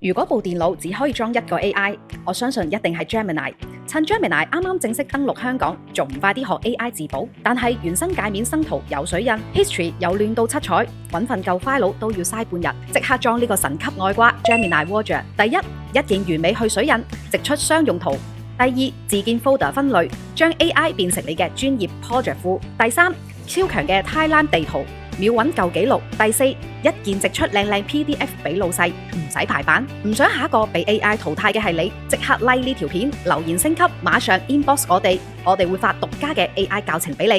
如果部電腦只可以裝一個 AI，我相信一定係 Gemini。趁 Gemini 啱啱正式登陸香港，仲唔快啲學 AI 自保？但係原生界面生圖有水印 ，history 又亂到七彩，揾份舊 file 都要嘥半日。即刻裝呢個神級外掛 Gemini Voyager。第一，一鍵完美去水印，直出商用圖；第二，自建 folder 分類，將 AI 變成你嘅專業 project 庫；第三，超強嘅 timeline 地圖。秒揾舊紀錄。第四，一鍵直出靚靚 PDF 俾老細，唔使排版。唔想下一個被 AI 淘汰嘅係你，即刻 like 呢條片，留言升級，馬上 inbox 我哋會發獨家嘅 AI 教程俾你。